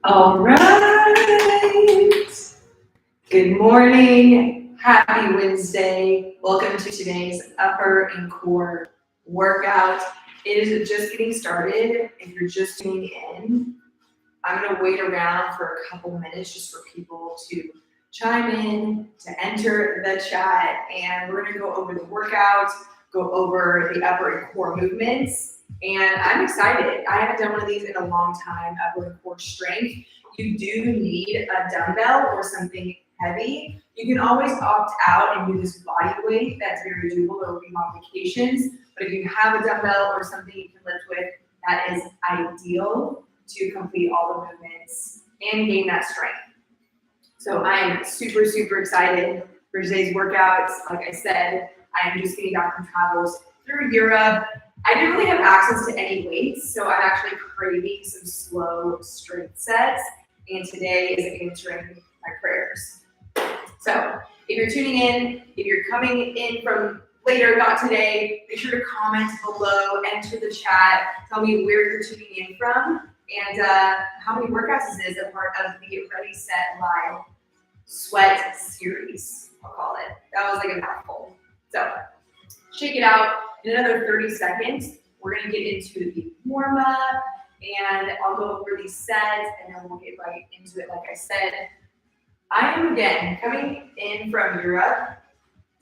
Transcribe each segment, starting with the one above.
All right. Good morning. Happy Wednesday. Welcome to today's upper and core workout. It is just getting started. If you're just tuning in, I'm going to wait around for a couple minutes just for people to chime in, to enter the chat, and we're going to go over the workout, go over the upper and core movements. And I'm excited. I haven't done one of these in a long time, upper and core strength. You do need a dumbbell or something heavy. You can always opt out and use body weight. That's very doable. There will be modifications. But if you have a dumbbell or something you can lift with, that is ideal to complete all the movements and gain that strength. So I'm super, super excited for today's workouts. Like I said, I'm just getting back from travels through Europe. I didn't really have access to any weights, so I'm actually craving some slow strength sets, and today is answering my prayers. So if you're tuning in, if you're coming in from later, not today, make sure to comment below, enter the chat, tell me where you're tuning in from, and how many workouts this is a part of the Ready, Set, Live Sweat series, I'll call it. That was like a mouthful. So shake it out. In another 30 seconds, we're going to get into the warm-up, and I'll go over these sets, and then we'll get right into it. Like I said, I am, again, coming in from Europe,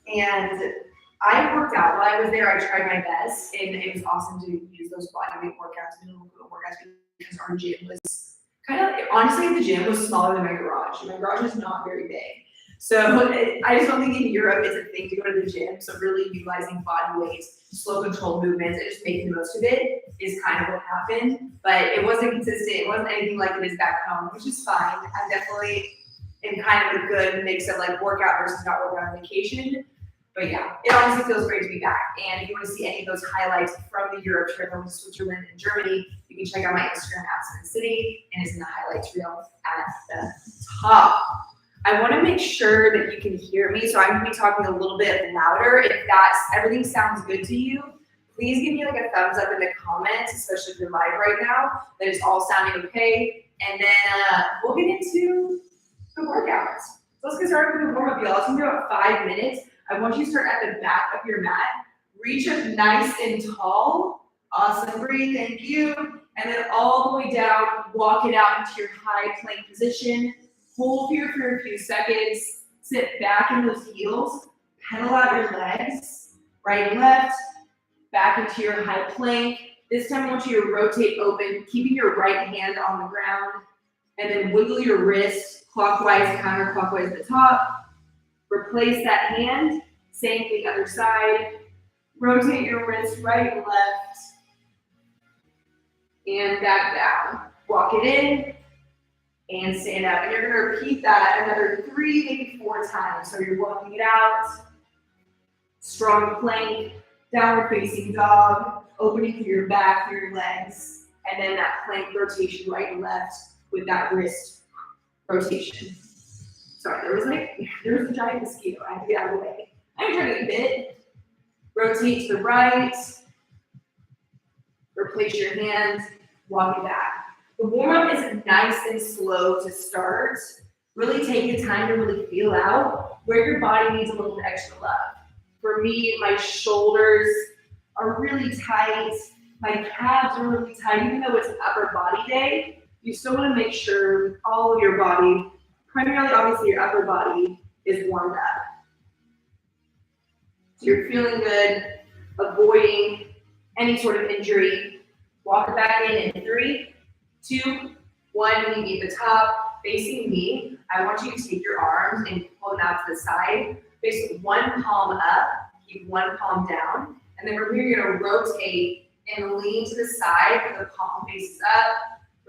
and I worked out. While I was there, I tried my best, and it was awesome to use those bodyweight workouts, minimum workouts, because our gym was honestly, the gym was smaller than my garage. My garage is not very big. So I just don't think in Europe it's a thing to go to the gym. So really utilizing body weights, slow controlled movements, and just making the most of it is kind of what happened. But it wasn't consistent. It wasn't anything like it is back home, which is fine. I'm definitely in kind of a good mix of like workout versus not workout on vacation. But yeah, it honestly feels great to be back. And if you want to see any of those highlights from the Europe trip, I went to Switzerland and Germany, you can check out my Instagram at City, and it's in the highlights reel at the top. I want to make sure that you can hear me, so I'm going to be talking a little bit louder. If everything sounds good to you, please give me like a thumbs up in the comments, especially if you're live right now, that it's all sounding okay. And then we'll get into the workouts. So let's get started with the warm-up, y'all. It's going to be about 5 minutes. I want you to start at the back of your mat. Reach up nice and tall. Awesome, breathe, thank you. And then all the way down, walk it out into your high plank position. Hold here for a few seconds, sit back in those heels, pedal out your legs, right and left, back into your high plank. This time I want you to rotate open, keeping your right hand on the ground, and then wiggle your wrist clockwise, counterclockwise at the top. Replace that hand, same thing other side. Rotate your wrist right and left, and back down. Walk it in, and stand up. And you're going to repeat that another 3, maybe 4 times. So you're walking it out, strong plank, downward facing dog, opening through your back, through your legs, and then that plank rotation right and left with that wrist rotation. Sorry, there was a giant mosquito. I had to get out of the way. I'm trying to get bit. Rotate to the right, replace your hands, walk it back. The warm-up is nice and slow to start. Really take the time to really feel out where your body needs a little bit extra love. For me, my shoulders are really tight. My calves are really tight. Even though it's an upper body day, you still want to make sure all of your body, primarily obviously your upper body, is warmed up. So you're feeling good, avoiding any sort of injury. Walk it back in 3, 2, 1, knee at the top, facing me. I want you to take your arms and pull them out to the side. Face one palm up, keep one palm down. And then from here, you're going to rotate and lean to the side where the palm faces up.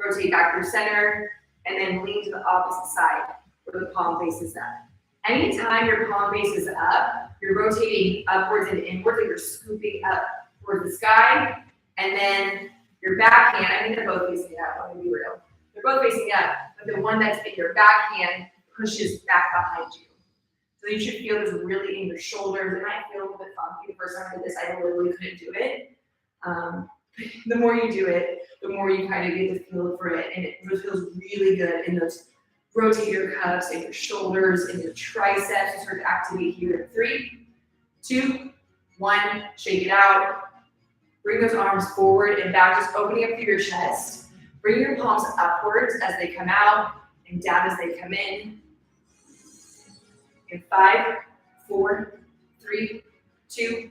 Rotate back through center, and then lean to the opposite side where the palm faces up. Anytime your palm faces up, you're rotating upwards and inwards, and you're scooping up towards the sky. And then your backhand, I think they're both facing up, let me be real. They're both facing up, but the one that's in your backhand pushes back behind you. So you should feel this really in your shoulders. It might feel a little bit funky the first time I did this. I literally couldn't do it. the more you do it, the more you kind of get to feel for it, and it feels really good in those rotator cuffs and your shoulders and your triceps. You start to activate here. 3, 2, 1. Shake it out. Bring those arms forward and back, just opening up through your chest. Bring your palms upwards as they come out and down as they come in. In 5, 4, 3, 2,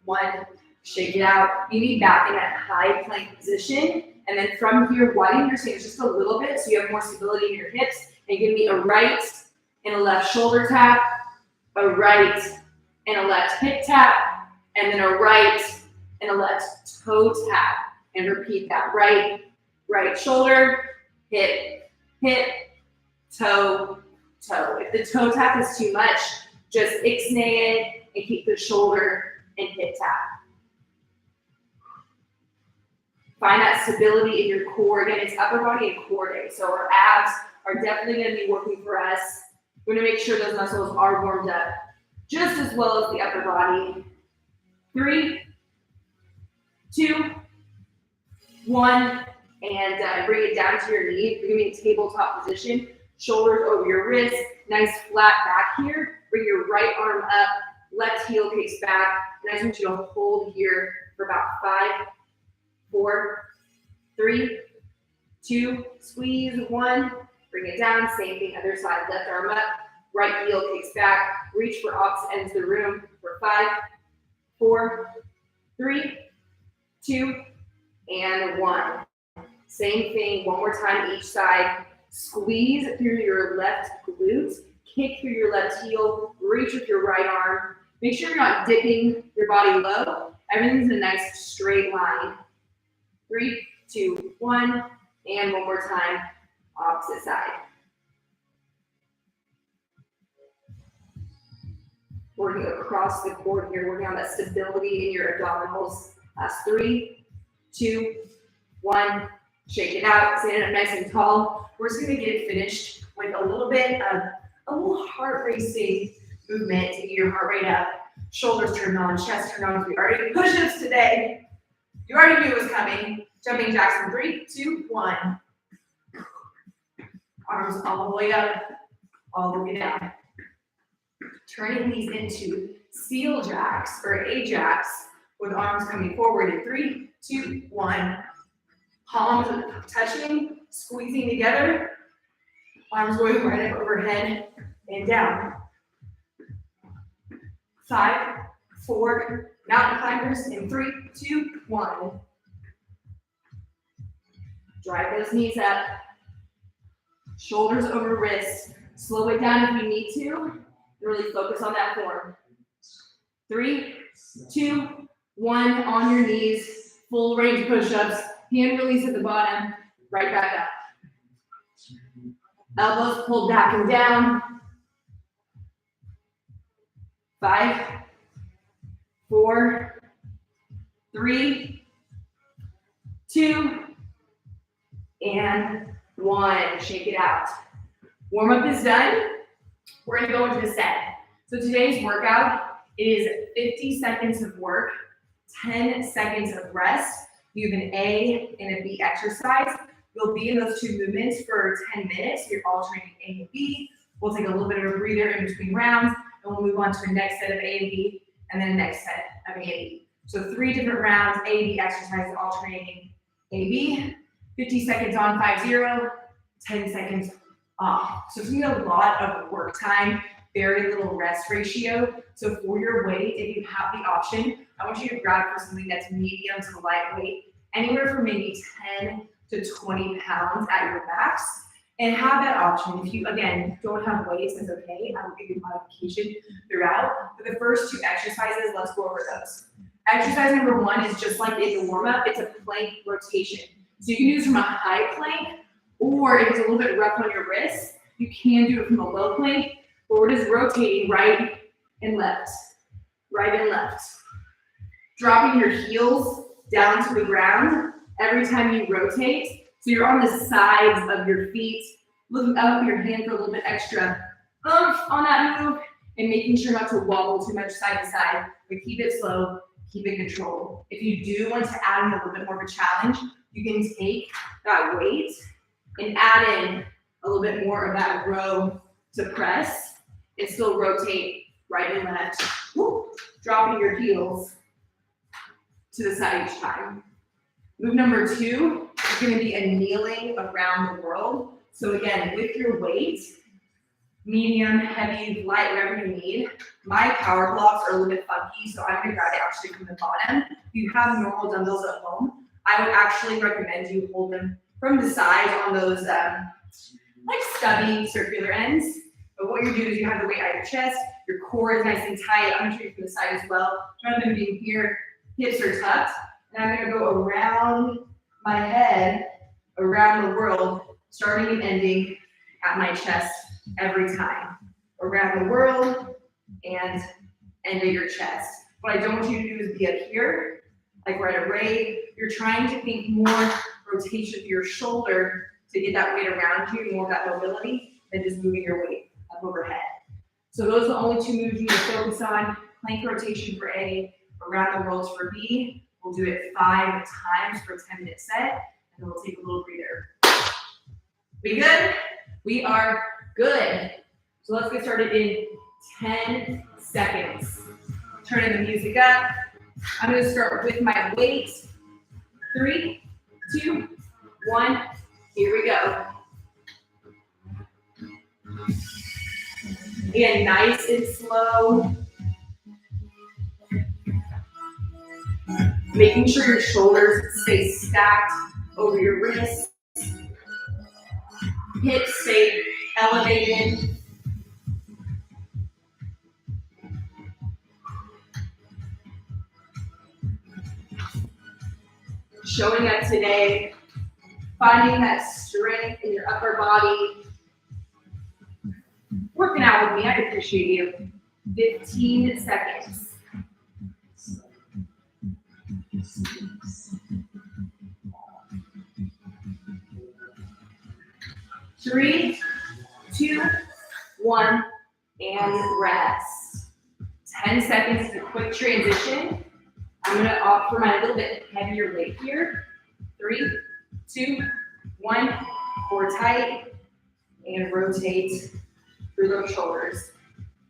1. Shake it out. You need back in that high plank position. And then from here, widen your stance just a little bit so you have more stability in your hips. And give me a right and a left shoulder tap, a right and a left hip tap, and then a right and a left toe tap. And repeat that. Right shoulder, hip, toe, toe. If the toe tap is too much, just ixnay it and keep the shoulder and hip tap. Find that stability in your core. Again, it's upper body and core day. So our abs are definitely going to be working for us. We're going to make sure those muscles are warmed up just as well as the upper body. 3, 2, 1, and bring it down to your knee. You're going to be in tabletop position. Shoulders over your wrists. Nice flat back here. Bring your right arm up. Left heel kicks back. And I just want you to hold here for about 5, 4, 3, 2, squeeze, 1. Bring it down. Same thing, other side. Left arm up. Right heel kicks back. Reach for opposite ends of the room for 5, 4, 3, 2, and 1. Same thing, one more time each side. Squeeze through your left glute. Kick through your left heel. Reach with your right arm. Make sure you're not dipping your body low. Everything's in a nice straight line. 3, 2, 1, and one more time, opposite side. Working across the core here, working on that stability in your abdominals. Last 3, 2, 1, shake it out, stand up nice and tall. We're just gonna get it finished with a little bit of a little heart racing movement to get your heart rate up. Shoulders turned on, chest turned on. We already did push-ups today. You already knew it was coming. Jumping jacks in 3, 2, 1. Arms all the way up, all the way down. Turning these into seal jacks or Ajax with arms coming forward in 3, 2, 1. Palms touching, squeezing together. Arms going right up overhead and down. 5, 4, mountain climbers in 3, 2, 1. Drive those knees up. Shoulders over wrists. Slow it down if you need to. Really focus on that form. 3, 2, 1. On your knees. Full range push-ups. Hand release at the bottom. Right back up. Elbows pulled back and down. 5, 4, 3, 2, and 1. Shake it out. Warm up is done. We're gonna go into the set. So today's workout is 50 seconds of work, 10 seconds of rest. You have an A and a B exercise. You'll be in those two movements for 10 minutes. You're alternating A and B. We'll take a little bit of a breather in between rounds, and we'll move on to the next set of A and B, and then the next set of A and B. So 3 different rounds, A and B exercises, alternating A, B. 50 seconds on, 5, 0, 10 seconds off. So it's gonna be a lot of work time, very little rest ratio. So for your weight, if you have the option, I want you to grab for something that's medium to lightweight, anywhere from maybe 10 to 20 pounds at your max, and have that option. If you, again, don't have weights, it's okay. I will give you modification throughout. But the first 2 exercises, let's go over those. Exercise number 1 is just like in the warm-up, it's a plank rotation. So you can do this from a high plank, or if it's a little bit rough on your wrists, you can do it from a low plank, but we're just rotating right and left, right and left. Dropping your heels down to the ground every time you rotate. So you're on the sides of your feet, looking up your hand for a little bit extra oomph on that move, and making sure not to wobble too much side to side, but keep it slow, keep it controlled. If you do want to add in a little bit more of a challenge, you can take that weight and add in a little bit more of that row to press and still rotate right and left, dropping your heels to the side each time. Move number 2 is going to be a kneeling around the world. So again, with your weight, medium, heavy, light, whatever you need. My power blocks are a little bit funky, so I'm going to grab it actually from the bottom. If you have normal dumbbells at home, I would actually recommend you hold them from the side on those like stubby circular ends. But what you do is you have the weight at your chest, your core is nice and tight. I'm going to show you from the side as well. Rather than being here, hips are tucked. And I'm going to go around my head, around the world, starting and ending at my chest every time. Around the world and end of your chest. What I don't want you to do is be up here, like we're at a rave. You're trying to think more rotation of your shoulder to get that weight around you, more of that mobility, than just moving your weight up overhead. So those are the only 2 moves you need to focus on. Plank rotation for A, around the world for B. We'll do it 5 times for a 10-minute set, and then we'll take a little breather. We good? We are good. So let's get started in 10 seconds. Turning the music up. I'm going to start with my weight. 3, 2, 1. Here we go. Again, nice and slow. Making sure your shoulders stay stacked over your wrists. Hips stay elevated. Showing up today, finding that strength in your upper body. Working out with me, I appreciate you. 15 seconds. 3, 2, 1, and rest. 10 seconds is a quick transition. I'm going to opt for my little bit heavier weight here. 3, 2, 1, core tight, and rotate through those shoulders.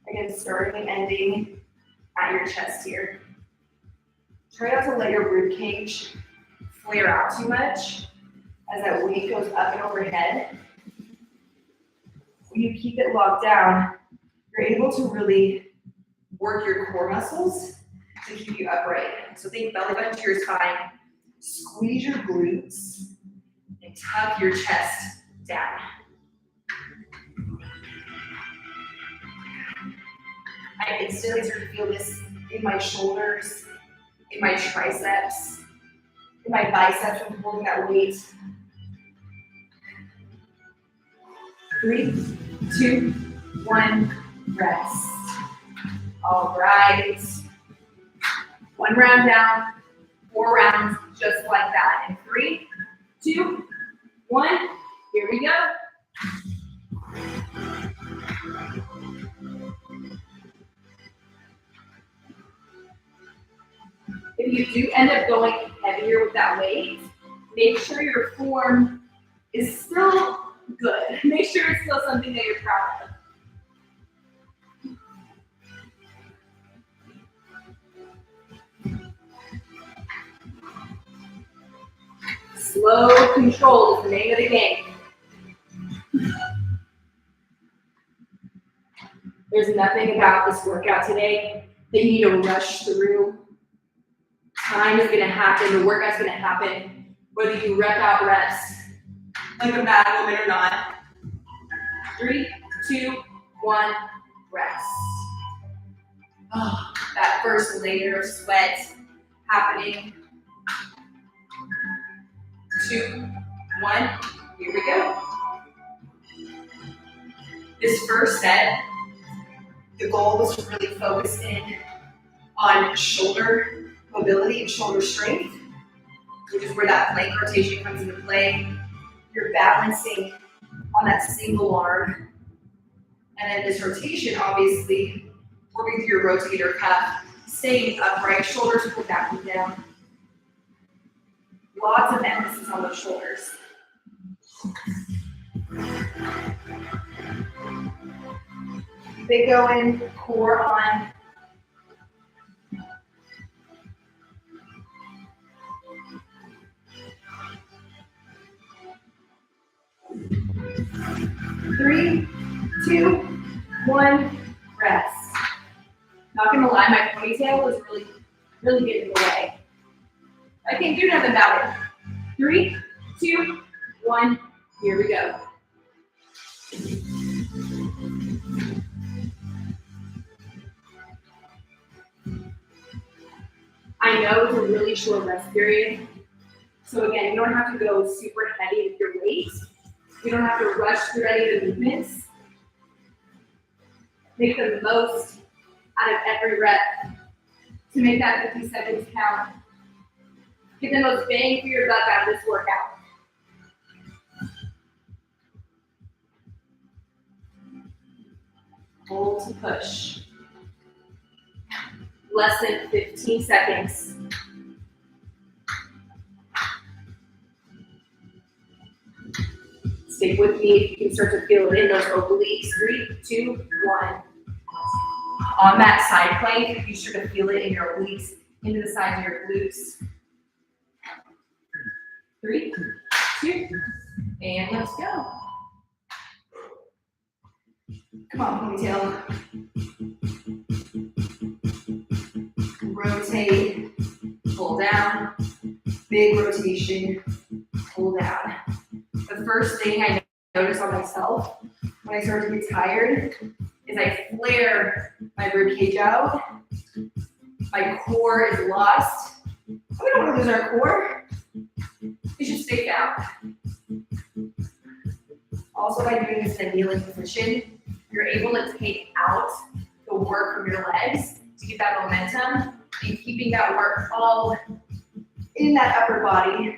Again, starting and ending at your chest here. Try not to let your rib cage flare out too much as that weight goes up and overhead. When you keep it locked down, you're able to really work your core muscles to keep you upright. So think belly button to your spine, squeeze your glutes, and tuck your chest down. I instantly start to feel this in my shoulders, in my triceps, in my biceps when I'm holding that weight. 3, 2, 1, rest. All right. 1 round down, 4 rounds just like that. In 3, 2, 1, here we go. If you do end up going heavier with that weight, make sure your form is still good. Make sure it's still something that you're proud of. Slow control is the name of the game. There's nothing about this workout today that you need to rush through. Time is going to happen. The workout's going to happen, whether you rep out reps like a bad woman or not. 3, 2, 1, rest. Oh, that first layer of sweat happening. 2, 1, here we go. This first set, the goal was to really focus in on shoulder mobility and shoulder strength, which is where that plank rotation comes into play. You're balancing on that single arm. And then this rotation, obviously, working through your rotator cuff, staying upright, shoulders pulled back and down. Lots of emphasis on those shoulders. Big going, core on. Three, two, one, rest. Not gonna lie, my ponytail was really getting in the way. I can't do nothing about it. 3, 2, 1, here we go. I know it's a really short rest period. So again, you don't have to go super heavy with your weight. You don't have to rush through any of the movements. Make the most out of every rep to make that 50 seconds count. Get the most bang for your buck out of this workout. Hold to push. Less than 15 seconds. Stick with me if you can start to feel it in those obliques. 3, 2, 1. On that side plank, you start to feel it in your obliques, into the sides of your glutes. 3, 2, and let's go. Come on, ponytail. Rotate, pull down, big rotation, pull down. The first thing I notice on myself when I start to get tired is I flare my ribcage out. My core is lost. We don't want to lose our core. It should stay down. Also, by doing this in a kneeling position, you're able to take out the work from your legs to get that momentum and keeping that work all in that upper body.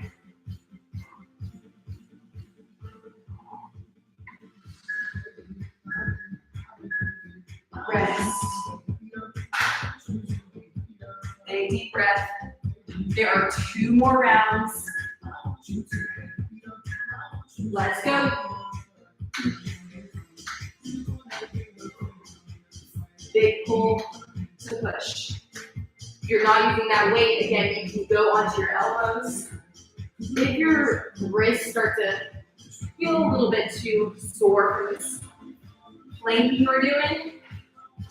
Rest. Take a deep breath. There are 2 more rounds. Let's go. Big pull to push. If you're not using that weight, again, you can go onto your elbows. If your wrists start to feel a little bit too sore from this planking you're doing,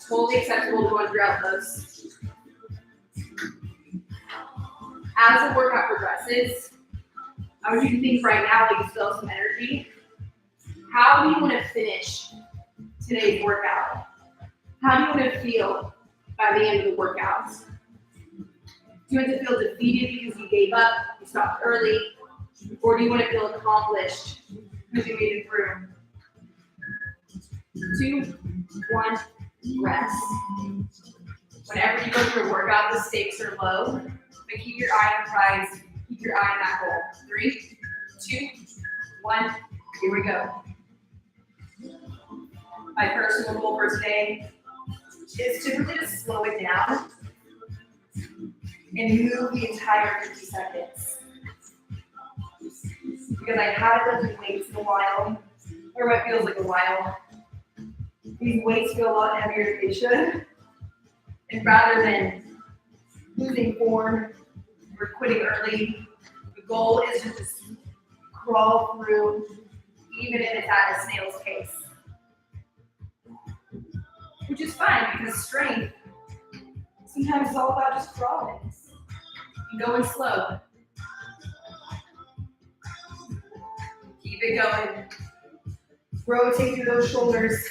totally acceptable to go onto your elbows. As the workout progresses, I want you to think right now that you still have some energy. How do you want to finish today's workout? How do you want to feel by the end of the workout? Do you want to feel defeated because you gave up, you stopped early, or do you want to feel accomplished because you made it through? 2, 1, rest. Whenever you go through a workout, the stakes are low, but keep your eye on the prize, keep your eye on that goal. 3, 2, 1, here we go. My personal goal for today is to really just slow it down and move the entire 50 seconds. Because I haven't lifted weights in a while, or what feels like a while. These weights feel a lot heavier than they should. And rather than losing form or quitting early, the goal is to just crawl through, even if it's at a snail's pace. Which is fine, because strength sometimes is all about just crawling and going slow. Keep it going. Rotate through those shoulders.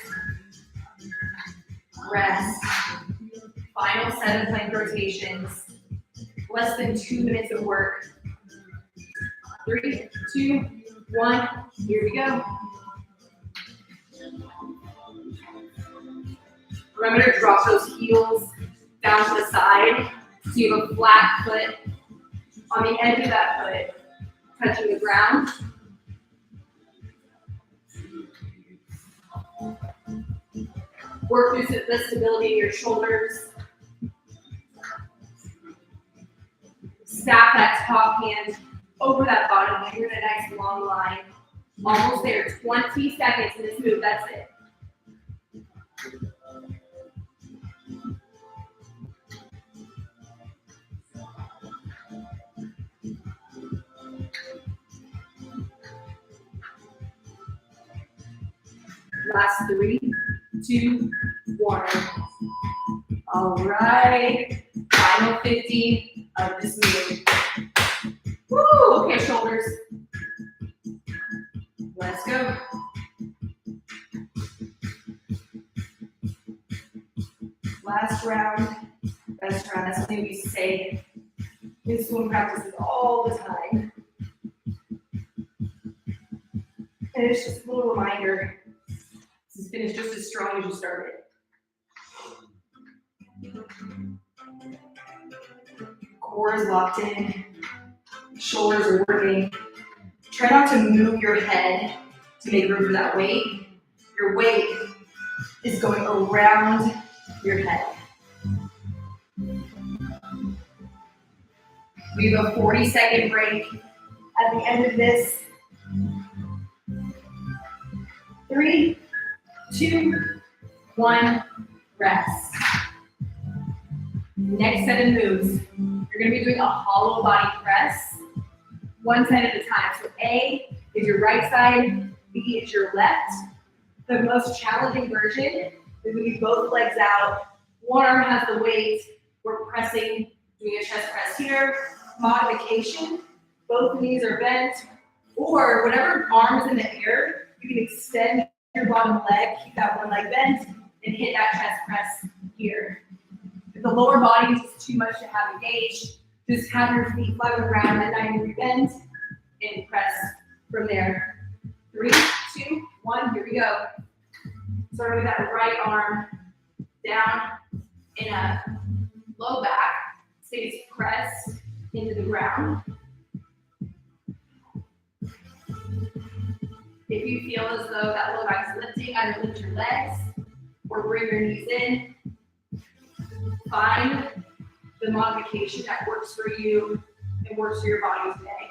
Rest. Final 7 plank rotations. Less than 2 minutes of work. 3, 2, 1. Here we go. Remember to drop those heels down to the side so you have a flat foot on the edge of that foot, touching the ground. Work through the stability in your shoulders. stack that top hand over that bottom hand. You're in a nice long line. Almost there. 20 seconds in this move. That's it. Last 3, 2, 1. All right. Final 50 of this move. Woo! Okay, shoulders. Let's go. Last round. Best round. That's something we say in swim practices all the time. And it's just a little reminder. This is finished just as strong as you started. Core is locked in. Shoulders are working. Try not to move your head to make room for that weight. Your weight is going around your head. We have a 40-second break at the end of this. 3, 2, 1, rest. Next set of moves. You're going to be doing a hollow body press, one side at a time. So A is your right side, B is your left. The most challenging version is when you both legs out. One arm has the weight. We're pressing, doing a chest press here. Modification, both knees are bent. Or whatever arm is in the air, you can extend your bottom leg, keep that one leg bent, and hit that chest press here. If the lower body is just too much to have engaged, just have your feet flat on the ground at 90-degree bend and press from there. 3, 2, 1, here we go. Starting with that right arm down in a low back, stays pressed into the ground. If you feel as though that low back is lifting, either lift your legs or bring your knees in. Find the modification that works for you and works for your body today.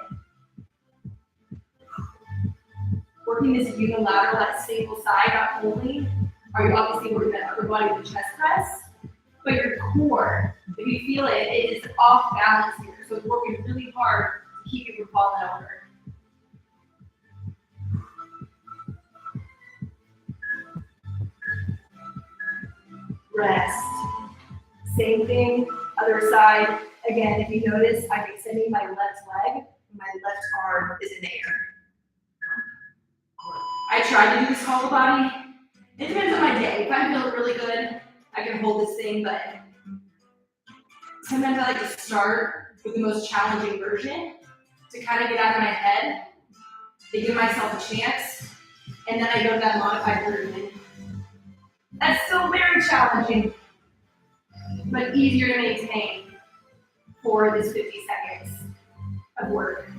Working this unilateral, that stable side, not only are you obviously working that upper body with the chest press, but your core, if you feel it, it is off balance here. So it's working really hard to keep you from falling over. Rest. Same thing, other side. Again, if you notice, I'm extending my left leg, and my left arm is in the air. I try to do this hollow body. It depends on my day. If I'm feeling really good, I can hold this thing, but sometimes I like to start with the most challenging version to kind of get out of my head, to give myself a chance, and then I go to that modified version. That's still very challenging, but easier to maintain for this 50 seconds of work.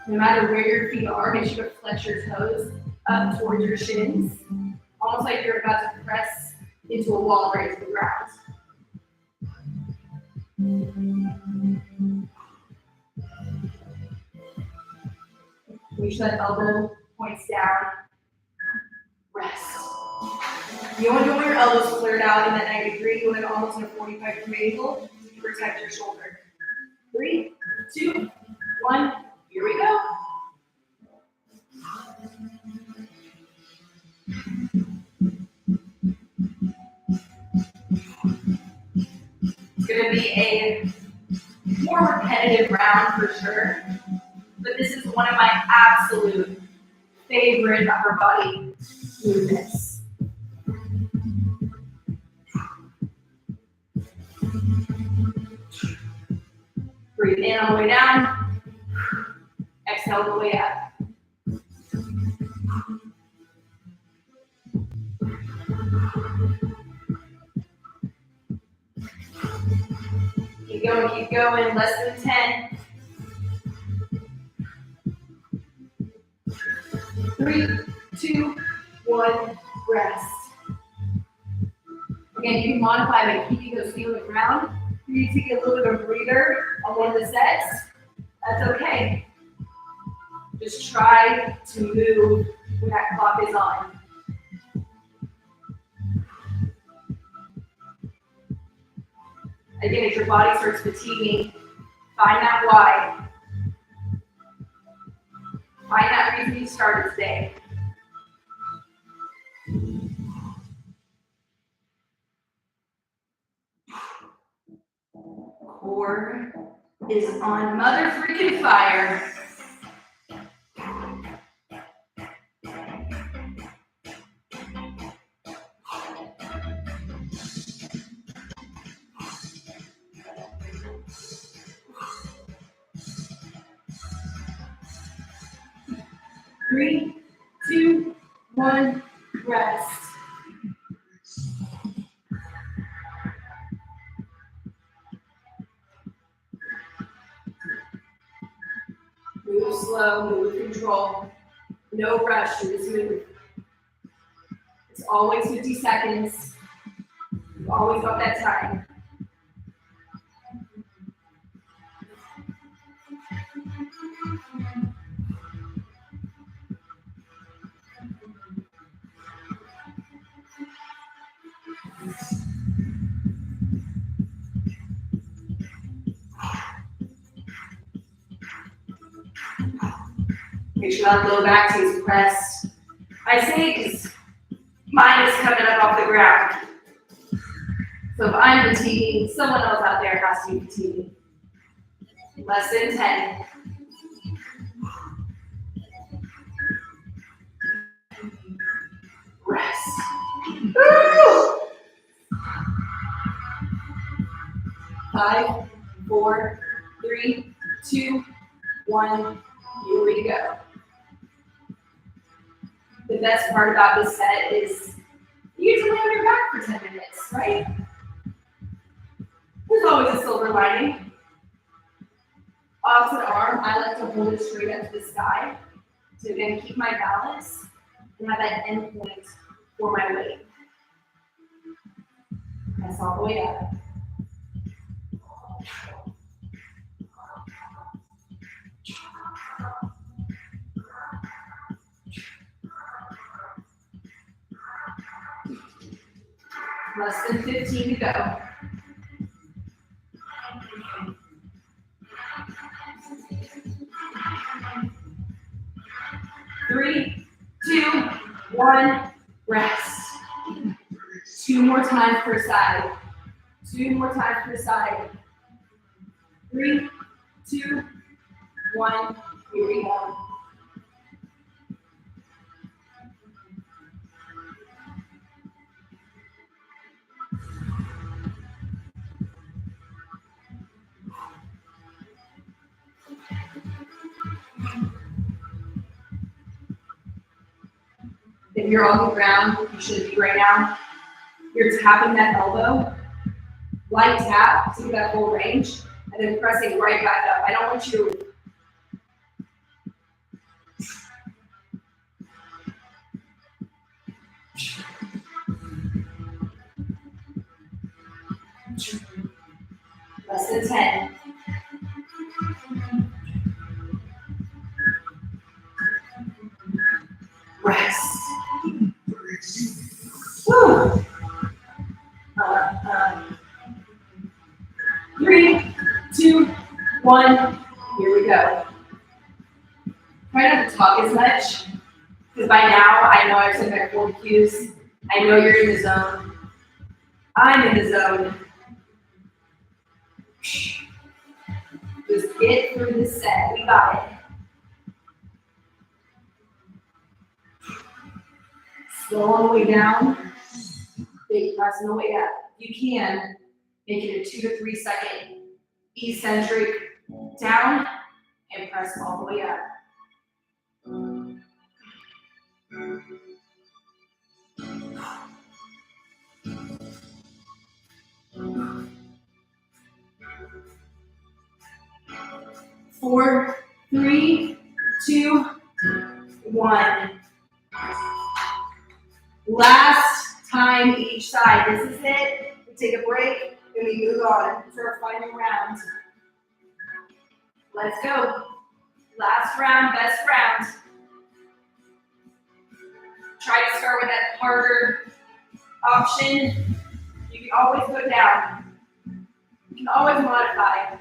No matter where your feet are, make sure to flex your toes up towards your shins, almost like you're about to press into a wall right to the ground. Reach that elbow, points down, rest. You don't want your elbows flared out in that 90-degree. You want it almost in a 45-degree angle to protect your shoulder. 3, 2, 1, here we go. It's going to be a more repetitive round for sure, but this is one of my absolute favorite upper body movements. Breathe in all the way down, exhale all the way up. Keep going, less than 10. 3, 2, 1, rest. Again, you can modify by keeping those feet on the ground. If you take a little bit of a breather on one of the sets, that's okay. Just try to move when that clock is on. Again, as your body starts fatiguing, find that why. Find that reason you started today. Core is on mother freaking fire. Three, two, one, rest. Move slow, move with control. No rush, you just move. It's always 50 seconds. You've always got that time. Make sure that low back stays pressed. I say because mine is coming up off the ground. So if I'm fatiguing, someone else out there has to be fatiguing. Less than 10. Rest. Woo! 5, 4, 3, 2, 1. Here we go. The best part about this set is you get to lay on your back for 10 minutes, right? There's always a silver lining. Opposite arm, I like to hold it straight up to the sky to again keep my balance and have that end point for my weight. Press all the way up. Less than 15 to go. Three, two, one, rest. 2 more times per side. 2 more times per side. 3, 2, 1, here we go. If you're on the ground, you should be right now. You're tapping that elbow, light tap to get that full range, and then pressing right back up. I don't want you less than 10. Rest. Woo. 3, 2, 1, here we go. Try not to talk as much, because by now I know I've sent back 4 cues. I know you're in the zone. I'm in the zone. Just get through this set. We got it. Slow on the way down. Big press on the way up. You can make it a 2 to 3 second eccentric down and press all the way up. Four, 3, 2, 1. Last time each side. This is it. We take a break and we move on to our final round. Let's go. Last round, best round. Try to start with that harder option. You can always go down. You can always modify.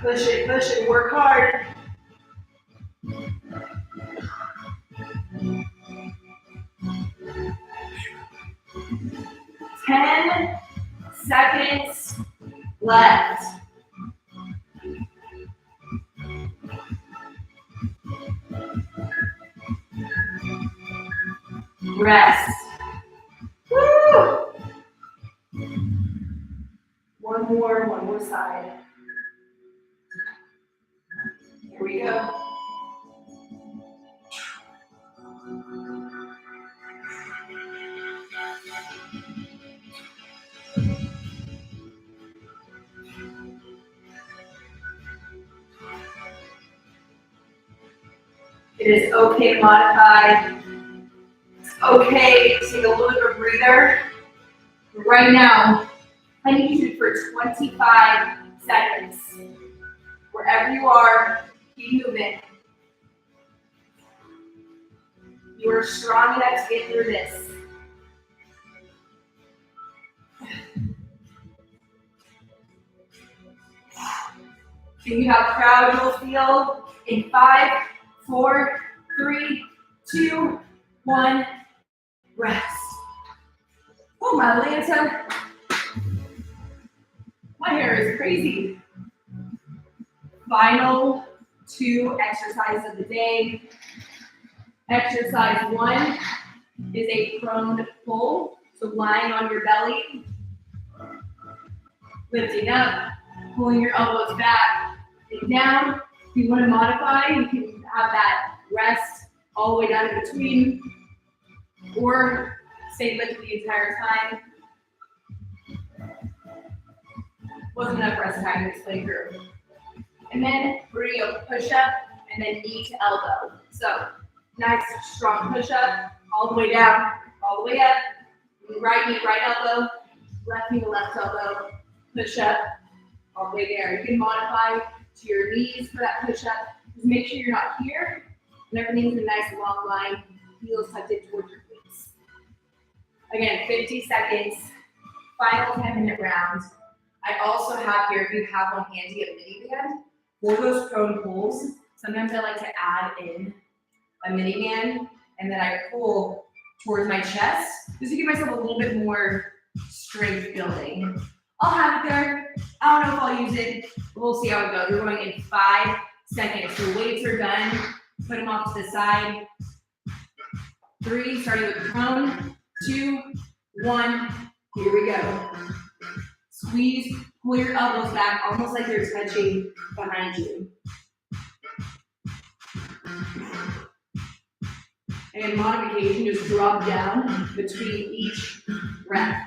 Push it, work hard. 10 seconds left. Rest. Woo! One more side. Here we go. It is okay to modify. It's okay to take a little bit of a breather. Right now, I need you for 25 seconds. Wherever you are, keep moving. You are strong enough to get through this. See how proud you'll feel in 5, 4, 3, 2, 1, rest. Oh, my Atlanta. My hair is crazy. Final 2 exercises of the day. Exercise 1 is a prone pull, so lying on your belly, lifting up, pulling your elbows back and down. If you want to modify, you can have that rest all the way down in between, or stay lifted the entire time. Wasn't enough rest time to explain through. And then we're going to go push up and then knee to elbow. So nice strong push up, all the way down, all the way up. Right knee, right elbow, left knee to left elbow, push up, all the way there. You can modify to your knees for that push up. Just make sure you're not here and everything's in a nice long line, heels tucked in towards your glutes. Again, 50 seconds, final 10-minute round. I also have here, if you have one handy, a mini band. For those prone pulls, sometimes I like to add in a mini band and then I pull towards my chest just to give myself a little bit more strength building. I'll have it there. I don't know if I'll use it. We'll see how it goes. We're going in 5 seconds. So weights are done. Put them off to the side. 3, starting with prone. 2, 1. Here we go. Squeeze, pull your elbows back, almost like they're touching behind you. And modification, just drop down between each breath.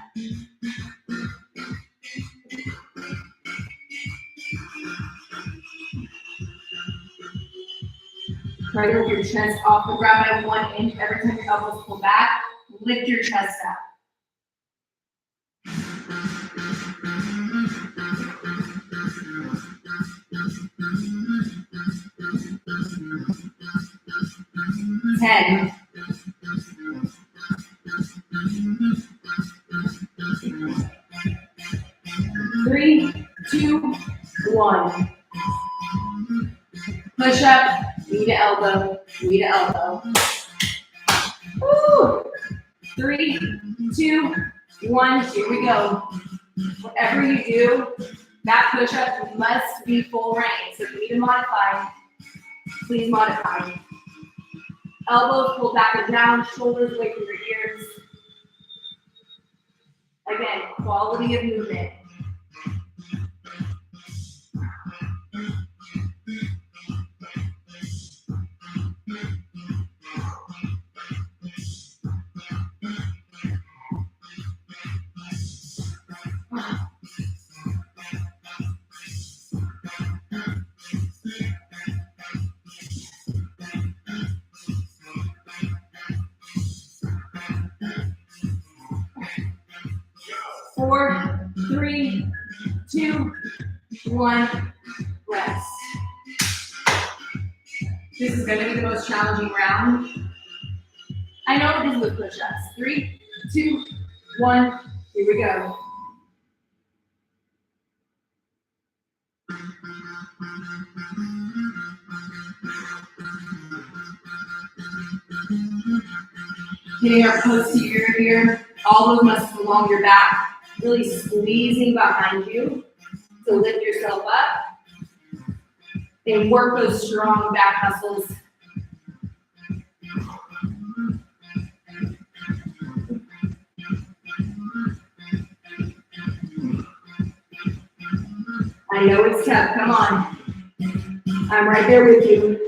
Try to lift your chest off the ground by 1 inch every time your elbows pull back. Lift your chest up. Ten. 3, 2, 1. Push up, knee to elbow, knee to elbow. Woo! 3, 2, 1. Here we go. Whatever you do, that push up must be full range. So if you need to modify, please modify. Elbows pulled back and down, shoulders away from your ears. Again, quality of movement. 4, 3, 2, 1, rest. This is going to be the most challenging round. I know this is with push-ups. 3, 2, 1, here we go. Hitting our posterior here, all those muscles along your back, really squeezing behind you to lift yourself up and work those strong back muscles. I know it's tough, come on. I'm right there with you.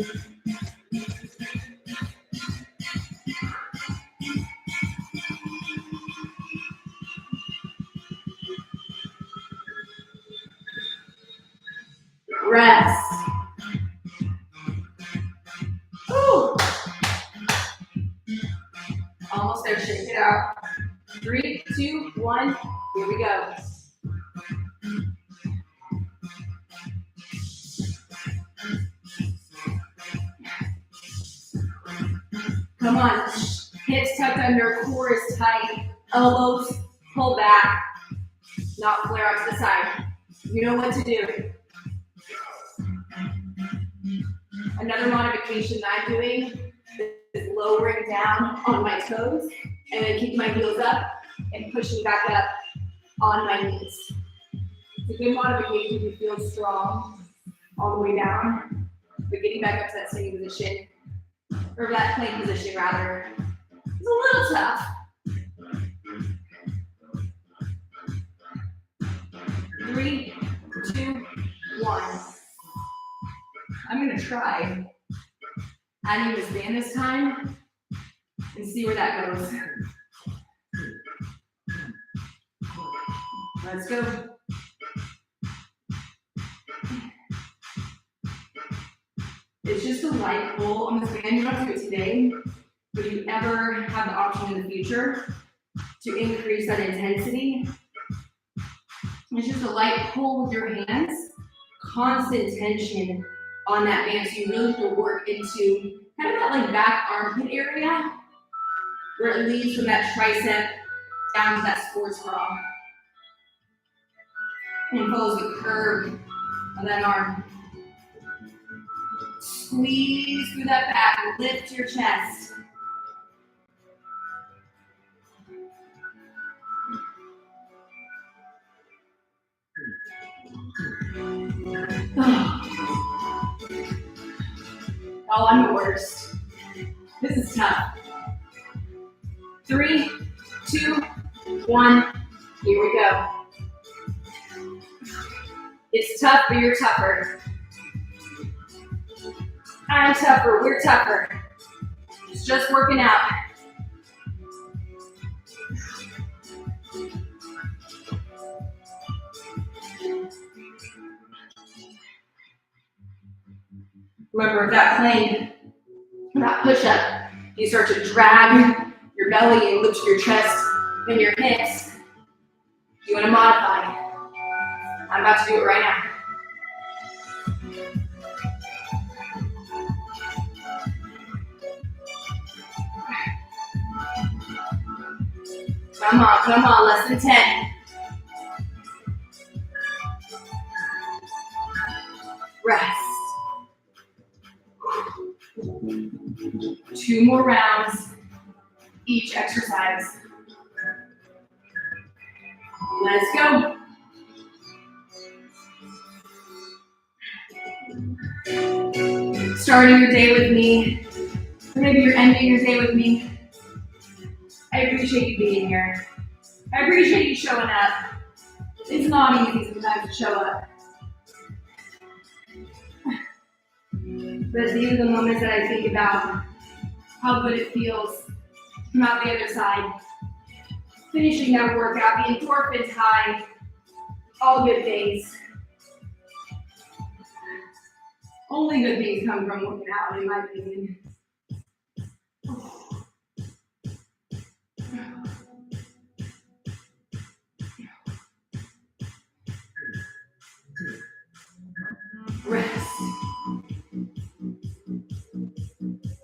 Rest. Woo. Almost there, shake it out. 3, 2, 1, here we go. Come on, hips tucked under, core is tight, elbows pull back, not flare out to the side. You know what to do. Another modification that I'm doing is lowering down on my toes and then keep my heels up and pushing back up on my knees. It's a good modification to feel strong all the way down, but getting back up to that sitting position, or that plank position rather, is a little tough. 3, 2, 1. I'm gonna try adding this band this time and see where that goes. Let's go. It's just a light pull on this band. You don't have to do it today, but if you ever have the option in the future to increase that intensity, it's just a light pull with your hands, constant tension on that band. So you really have to work into kind of that like back armpit area where it leads from that tricep down to that sports bra. And follows the curve of that arm. Squeeze through that back, lift your chest. Oh, I'm the worst. This is tough. 3, 2, 1, here we go. It's tough, but you're tougher. I'm tougher, we're tougher. It's just working out. Remember that plank, that push-up, you start to drag your belly and lift your chest and your hips. You want to modify. I'm about to do it right now. Come on, less than 10. Rest. 2 more rounds, each exercise. Let's go. Starting your day with me, or maybe you're ending your day with me. I appreciate you being here. I appreciate you showing up. It's not easy sometimes to show up. But these are the moments that I think about how good it feels to come out the other side. Finishing that workout, the endorphins high, all good things. Only good things come from working out, in my opinion.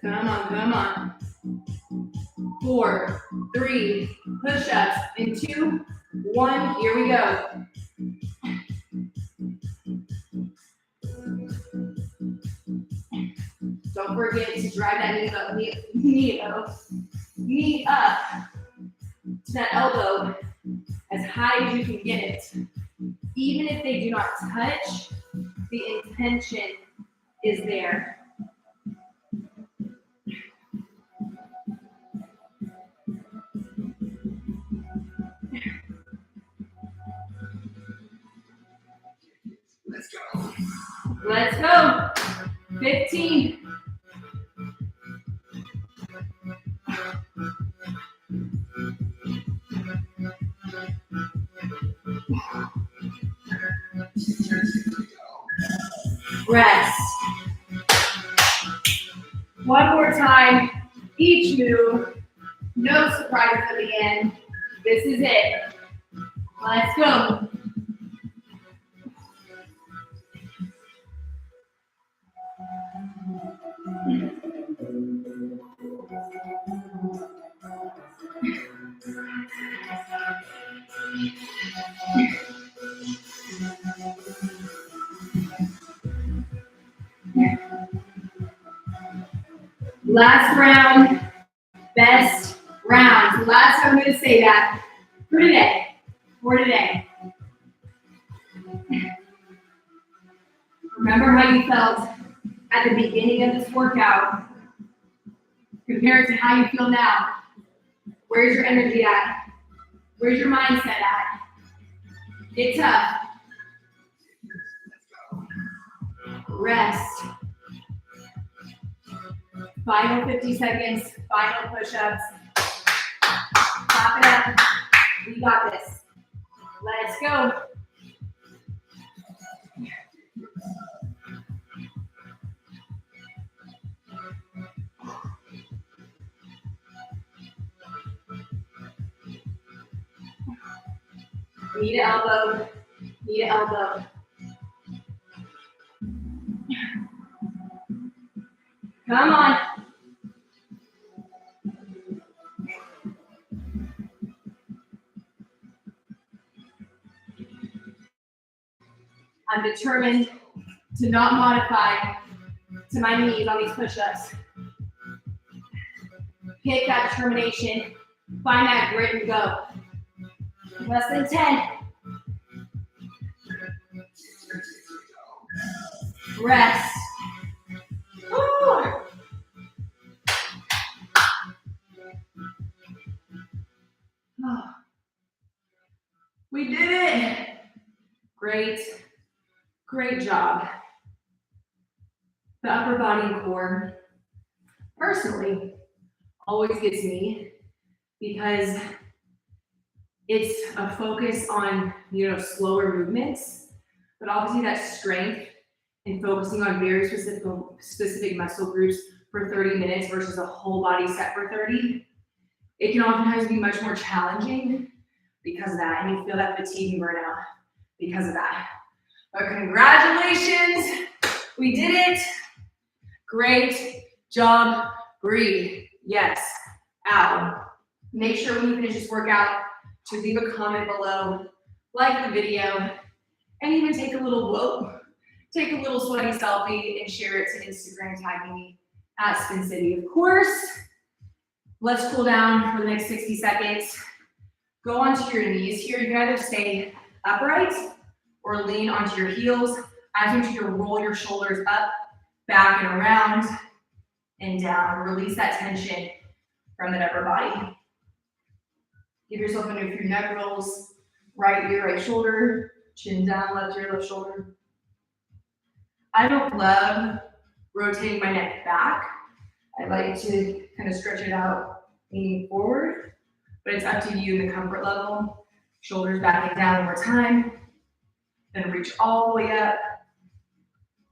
Come on, come on. 4, 3, push-ups in 2, 1, here we go. Don't forget to drive that knee up to that elbow as high as you can get it. Even if they do not touch, the intention is there. Let's go. 15. Rest. One more time, each move. No surprises at the end. This is it. Let's go. Last round, best round. Last time I'm going to say that for today. Remember how you felt at the beginning of this workout. Compare it to how you feel now. Where's your energy at? Where's your mindset at? Get tough. Rest. Final 50 seconds, final push-ups. Pop it up. We got this. Let's go. Knee to elbow, knee to elbow. Come on. I'm determined to not modify to my knees on these push-ups. Pick that determination, find that grit and go. Less than 10. Rest. Ooh. Oh. We did it. Great job. The upper body and core, personally, always gets me because it's a focus on, slower movements, but obviously that strength and focusing on very specific muscle groups for 30 minutes versus a whole body set for 30, it can oftentimes be much more challenging because of that, and you feel that fatigue and burnout because of that. But congratulations, we did it. Great job, breathe. Yes, ow. Make sure when you finish this workout to leave a comment below, like the video, and even take a little sweaty selfie and share it to Instagram, tagging me at Spin City. Of course, let's cool down for the next 60 seconds. Go onto your knees here. You can either stay upright or lean onto your heels. I want you to roll your shoulders up, back and around, and down. Release that tension from the upper body. Give yourself a few neck rolls. Right ear, right shoulder. Chin down, left ear, left shoulder. I don't love rotating my neck back. I like to kind of stretch it out, leaning forward, but it's up to you, the comfort level. Shoulders backing down over time. Then reach all the way up.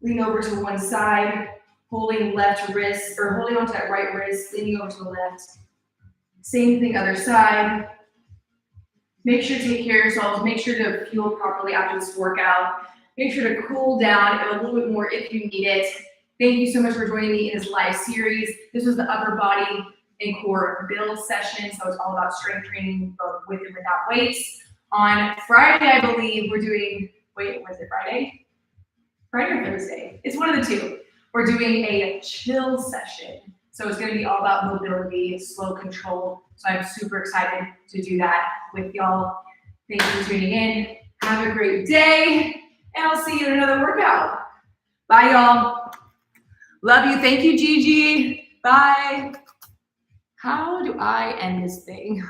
Lean over to one side, holding left wrist, or holding onto that right wrist, leaning over to the left. Same thing, other side. Make sure to take care of yourselves. Make sure to fuel properly after this workout. Make sure to cool down a little bit more if you need it. Thank you so much for joining me in this live series. This was the upper body and core build session, so it's all about strength training, both with and without weights. On Friday, I believe we're doing, was it Friday? Friday or Thursday? It's one of the two. We're doing a chill session. So it's gonna be all about mobility, slow control. So I'm super excited to do that with y'all. Thank you for tuning in. Have a great day, and I'll see you in another workout. Bye, y'all. Love you. Thank you, Gigi. Bye. How do I end this thing?